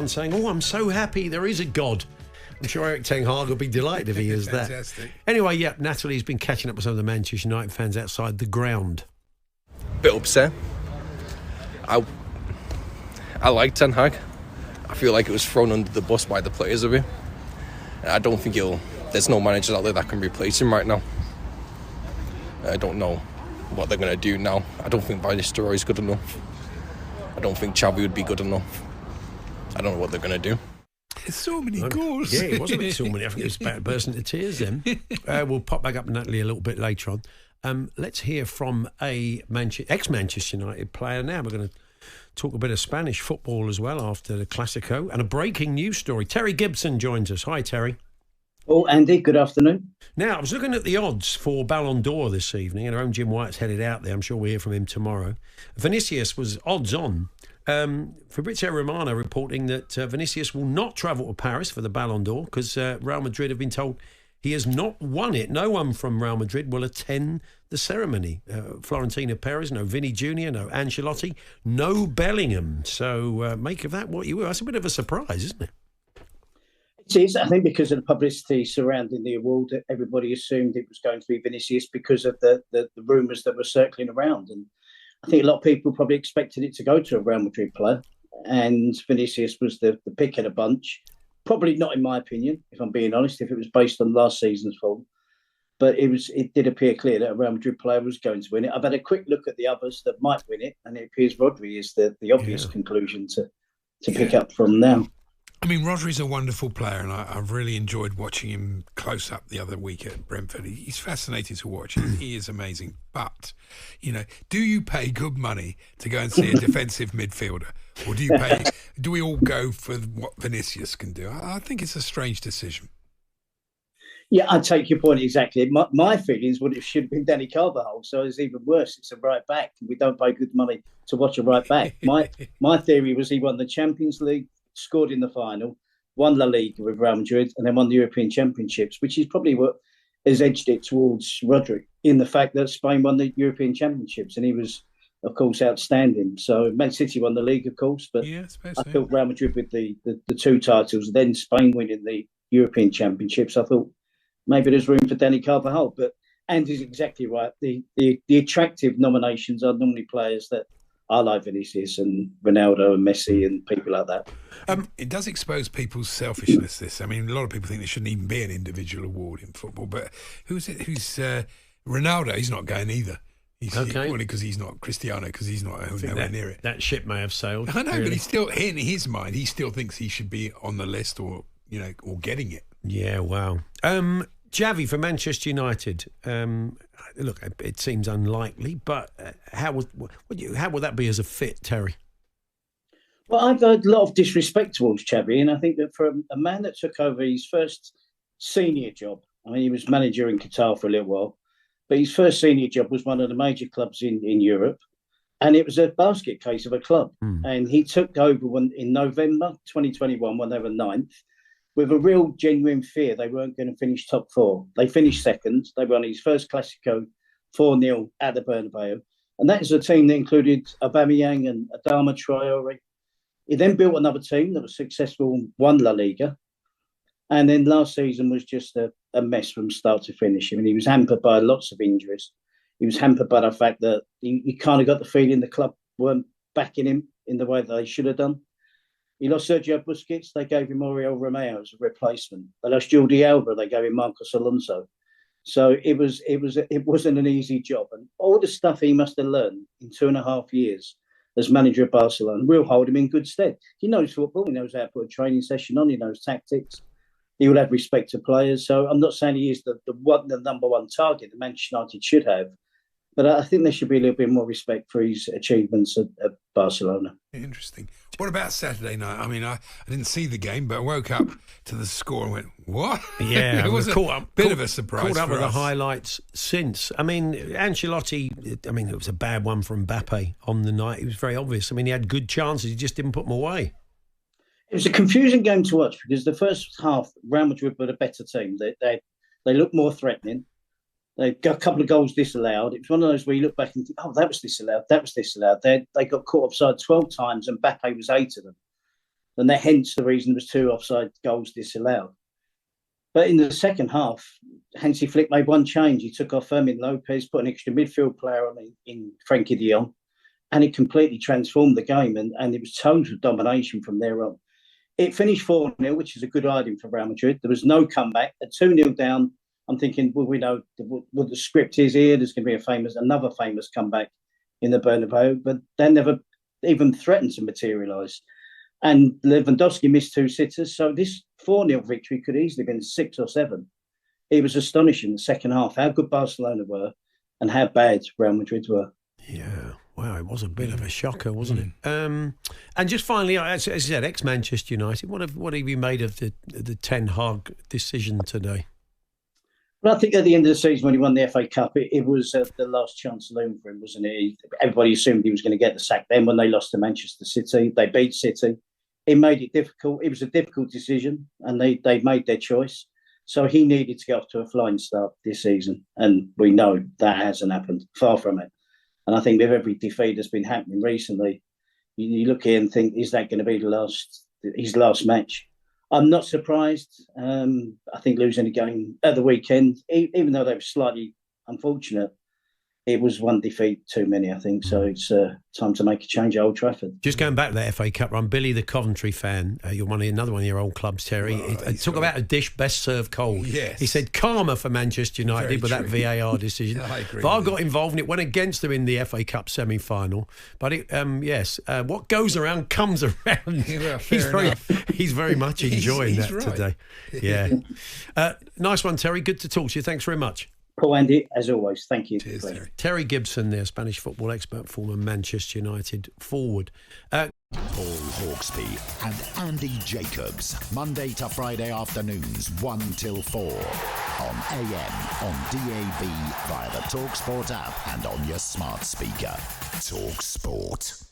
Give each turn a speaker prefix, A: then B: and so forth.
A: fans saying, "Oh, I'm so happy there is a God." I'm sure Eric Ten Hag will be delighted if he hears that.
B: Fantastic.
A: Anyway, yeah, Natalie's been catching up with some of the Manchester United fans outside the ground.
C: Bit upset. I like Ten Hag. I feel like it was thrown under the bus by the players of it. I don't think there's no manager out there that can replace him right now. I don't know what they're going to do now. I don't think Vinicius is good enough. I don't think Xavi would be good enough. I don't know what they're going to do.
B: There's so many goals.
A: Yeah, it was a bit so many. I think it was about bursting to tears then. We'll pop back up to Natalie a little bit later on. Let's hear from a ex-Manchester United player now. We're going to talk a bit of Spanish football as well after the Clasico. And a breaking news story. Terry Gibson joins us. Hi, Terry.
D: Oh, Andy, good afternoon.
A: Now, I was looking at the odds for Ballondor this evening, and our own Jim White's headed out there. I'm sure we'll hear from him tomorrow. Vinicius was odds on. Fabrizio Romano reporting that Vinicius will not travel to Paris for the Ballon d'Or because Real Madrid have been told he has not won it. No one from Real Madrid will attend the ceremony. Florentino Perez, no Vinny Jr, no Ancelotti, no Bellingham. So make of that what you will. That's a bit of a surprise, isn't it?
D: It is, I think, because of the publicity surrounding the award, everybody assumed it was going to be Vinicius because of the rumours that were circling around. And I think a lot of people probably expected it to go to a Real Madrid player, and Vinicius was the pick of the bunch. Probably not, in my opinion, if I'm being honest, if it was based on last season's form. But it did appear clear that a Real Madrid player was going to win it. I've had a quick look at the others that might win it, and it appears Rodri is the obvious conclusion to pick up from now.
B: I mean, Rodri's a wonderful player, and I've really enjoyed watching him close up the other week at Brentford. He's fascinating to watch. He is amazing. But, do you pay good money to go and see a defensive midfielder? Or do we all go for what Vinicius can do? I think it's a strange decision.
D: Yeah, I take your point exactly. My feelings would it should have been Danny Carvajal, so it's even worse. It's a right back. We don't pay good money to watch a right back. My theory was he won the Champions League, scored in the final, won La Liga with Real Madrid, and then won the European Championships, which is probably what has edged it towards Rodri, in the fact that Spain won the European Championships, and he was, of course, outstanding. So Man City won the league, of course, but I thought Real Madrid with the two titles, then Spain winning the European Championships, I thought maybe there's room for Danny Carvajal. But Andy's exactly right. The attractive nominations are normally players that I like Vinicius and Ronaldo and Messi and people like that.
B: It does expose people's selfishness, this. I mean, a lot of people think there shouldn't even be an individual award in football, but who's Ronaldo? He's not going either. Only because he's not Cristiano, because he's not nowhere near it.
A: That ship may have sailed.
B: I know, really. But he's still, in his mind, he still thinks he should be on the list or getting it.
A: Yeah, wow. Xavi for Manchester United. Look, it seems unlikely, but how would that be as a fit, Terry?
D: Well, I've heard a lot of disrespect towards Xavi, and I think that for a man that took over his first senior job, I mean, he was manager in Qatar for a little while, but his first senior job was one of the major clubs in Europe, and it was a basket case of a club. And he took over in November 2021 when they were ninth, with a real genuine fear they weren't going to finish top four. They finished second. They won his first Clasico 4-0 at the Bernabeu. And that is a team that included Aubameyang and Adama Traore. He then built another team that was successful, won La Liga. And then last season was just a mess from start to finish. I mean, he was hampered by lots of injuries. He was hampered by the fact that he kind of got the feeling the club weren't backing him in the way that they should have done. He lost Sergio Busquets. They gave him Oriol Romeo as a replacement. They lost Jordi Alba. They gave him Marcos Alonso. So it wasn't an easy job. And all the stuff he must have learned in 2.5 years as manager of Barcelona will hold him in good stead. He knows football. He knows how to put a training session on. He knows tactics. He will have respect to players. So I'm not saying he is the number one target that Manchester United should have. But I think there should be a little bit more respect for his achievements at Barcelona.
B: Interesting. What about Saturday night? I mean, I didn't see the game, but I woke up to the score and went, what?
A: Yeah,
B: it was a bit of a surprise.
A: Caught up with
B: us.
A: the highlights since. I mean, Ancelotti, it was a bad one for Mbappe on the night. It was very obvious. I mean, he had good chances. He just didn't put them away.
D: It was a confusing game to watch because the first half, Real Madrid were a better team. They looked more threatening. They got a couple of goals disallowed. It was one of those where you look back and think, oh, that was disallowed, that was disallowed. They got caught offside 12 times and Mbappe was 8 of them. and hence the reason there was 2 offside goals disallowed. But in the second half, Hansi Flick made one change. He took off Fermin Lopez, put an extra midfield player on in Frankie de Jong, and it completely transformed the game, and it was total domination from there on. It finished 4-0, which is a good item for Real Madrid. There was no comeback. At 2-0 down, I'm thinking, well, we know what the script is here. There's going to be another famous comeback in the Bernabeu, but they never even threatened to materialise. And Lewandowski missed 2 sitters, so this 4-0 victory could easily have been 6 or 7. It was astonishing, the second half, how good Barcelona were and how bad Real Madrid were.
A: Yeah. Wow, it was a bit of a shocker, wasn't it? And just finally, as I said, ex-Manchester United, what have you made of the Ten Hag decision today?
D: Well, I think at the end of the season, when he won the FA Cup, it was the last chance saloon for him, wasn't it? Everybody assumed he was going to get the sack. Then when they lost to Manchester City, they beat City. It made it difficult. It was a difficult decision, and they made their choice. So he needed to get off to a flying start this season, and we know that hasn't happened. Far from it. And I think with every defeat that's been happening recently, you look here and think, is that going to be his last match? I'm not surprised. I think losing the game at the weekend, even though they were slightly unfortunate, it was one defeat too many, I think. So it's time to make a change at Old Trafford.
A: Just going back to that FA Cup run, Billy, the Coventry fan, you're another one of your old clubs, Terry. Talk about a dish best served cold.
B: Yes.
A: He said karma for Manchester United with that VAR decision.
B: I agree.
A: VAR got involved and it went against them in the FA Cup semi-final. But yes, what goes around comes around.
B: Yeah,
A: he's very much enjoying
B: he's
A: that
B: right.
A: today. Yeah. Nice one, Terry. Good to talk to you. Thanks very much.
D: Paul, Andy, as always, thank you.
B: Cheers, Terry.
A: Terry Gibson there, Spanish football expert, former Manchester United forward.
E: Paul Hawksby and Andy Jacobs, Monday to Friday afternoons, 1 till 4. On AM, on DAB, via the talkSPORT app and on your smart speaker. talkSPORT.